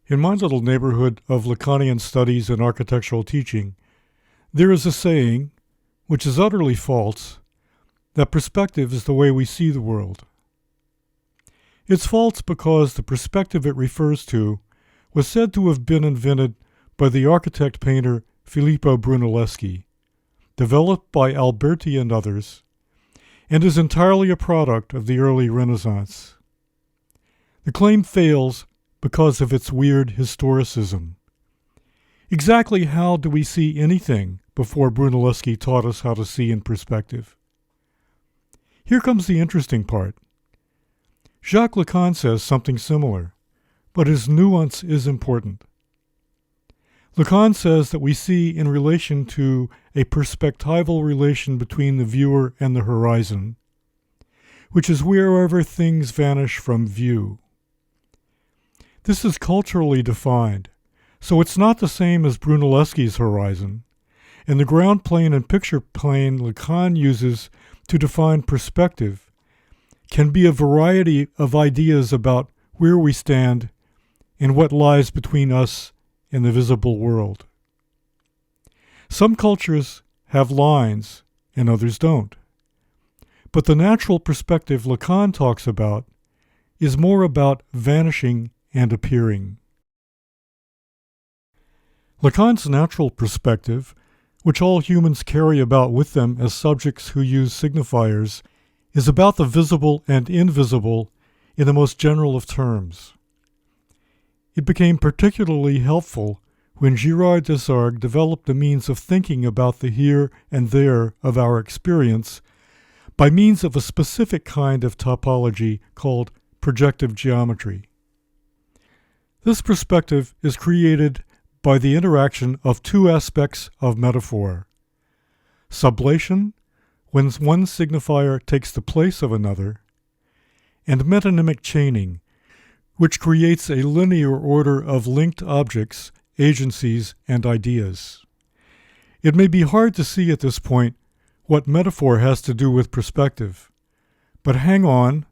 In my little neighborhood of Lacanian studies and architectural teaching, there is a saying, which is utterly false, that perspective is the way we see the world. It's false because the perspective it refers to was said to have been invented by the architect-painter Filippo Brunelleschi, developed by Alberti and others, and is entirely a product of the early Renaissance. The claim fails because of its weird historicism. Exactly how do we see anything before Brunelleschi taught us how to see in perspective? Here comes the interesting part. Jacques Lacan says something similar, but his nuance is important. Lacan says that we see in relation to a perspectival relation between the viewer and the horizon, which is wherever things vanish from view. This is culturally defined, so it's not the same as Brunelleschi's horizon, and the ground plane and picture plane Lacan uses to define perspective can be a variety of ideas about where we stand and what lies between us and the visible world. Some cultures have lines and others don't, but the natural perspective Lacan talks about is more about vanishing and appearing. Lacan's natural perspective, which all humans carry about with them as subjects who use signifiers, is about the visible and invisible in the most general of terms. It became particularly helpful when Girard Desargues developed a means of thinking about the here and there of our experience by means of a specific kind of topology called projective geometry. This perspective is created by the interaction of two aspects of metaphor: sublation, when one signifier takes the place of another, and metonymic chaining, which creates a linear order of linked objects, agencies, and ideas. It may be hard to see at this point what metaphor has to do with perspective, but hang on,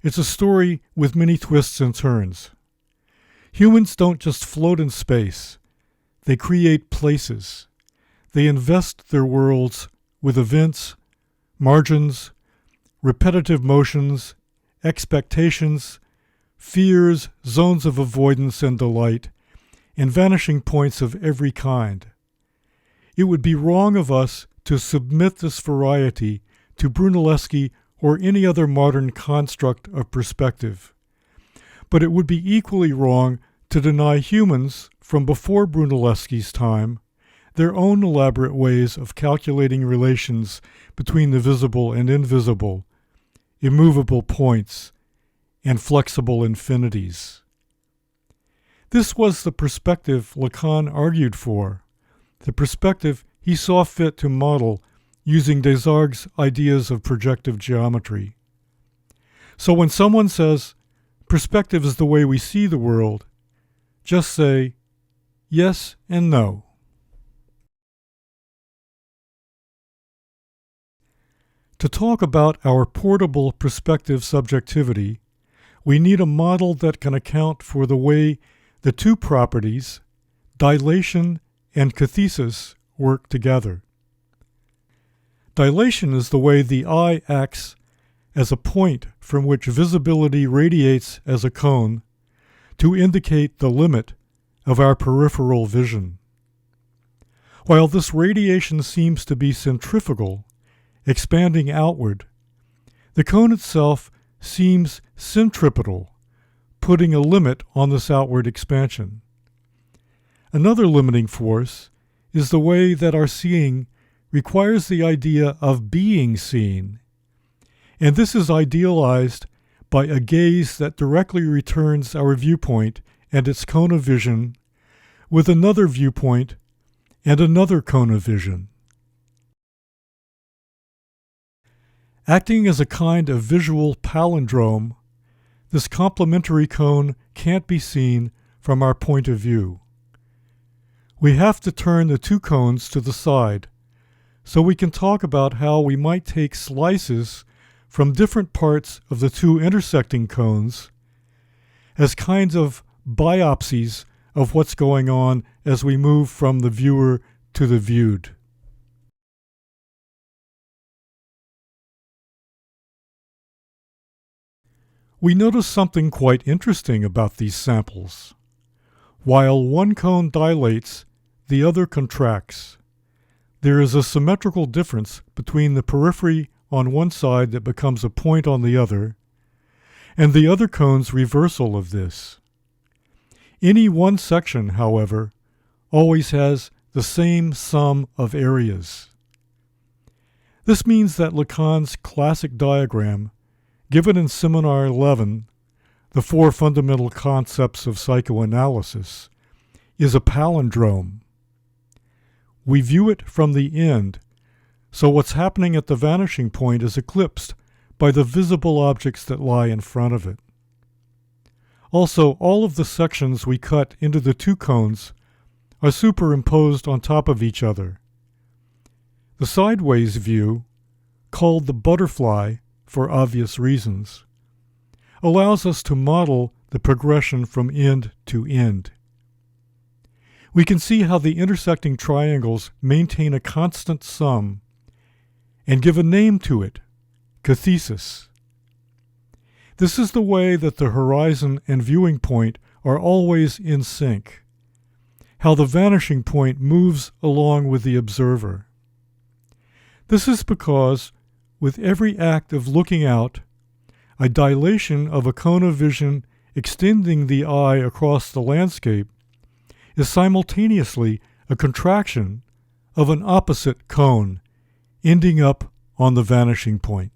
it's a story with many twists and turns. Humans don't just float in space, they create places. They invest their worlds with events, margins, repetitive motions, expectations, fears, zones of avoidance and delight, and vanishing points of every kind. It would be wrong of us to submit this variety to Brunelleschi or any other modern construct of perspective. But it would be equally wrong to deny humans, from before Brunelleschi's time, their own elaborate ways of calculating relations between the visible and invisible, immovable points, and flexible infinities. This was the perspective Lacan argued for, the perspective he saw fit to model using Desargues' ideas of projective geometry. So when someone says, perspective is the way we see the world, just say, yes and no. To talk about our portable perspective subjectivity, we need a model that can account for the way the two properties, dilation and cathesis, work together. Dilation is the way the eye acts as a point from which visibility radiates as a cone to indicate the limit of our peripheral vision. While this radiation seems to be centrifugal, expanding outward, the cone itself seems centripetal, putting a limit on this outward expansion. Another limiting force is the way that our seeing requires the idea of being seen, and this is idealized by a gaze that directly returns our viewpoint and its cone of vision with another viewpoint and another cone of vision. Acting as a kind of visual palindrome, this complementary cone can't be seen from our point of view. We have to turn the two cones to the side, so we can talk about how we might take slices from different parts of the two intersecting cones as kinds of biopsies of what's going on as we move from the viewer to the viewed. We notice something quite interesting about these samples. While one cone dilates, the other contracts. There is a symmetrical difference between the periphery on one side that becomes a point on the other, and the other cone's reversal of this. Any one section, however, always has the same sum of areas. This means that Lacan's classic diagram, given in Seminar 11, the four fundamental concepts of psychoanalysis, is a palindrome. We view it from the end, so what's happening at the vanishing point is eclipsed by the visible objects that lie in front of it. Also, all of the sections we cut into the two cones are superimposed on top of each other. The sideways view, called the butterfly for obvious reasons, allows us to model the progression from end to end. We can see how the intersecting triangles maintain a constant sum and give a name to it, cathesis. This is the way that the horizon and viewing point are always in sync, how the vanishing point moves along with the observer. This is because, with every act of looking out, a dilation of a cone of vision extending the eye across the landscape is simultaneously a contraction of an opposite cone ending up on the vanishing point.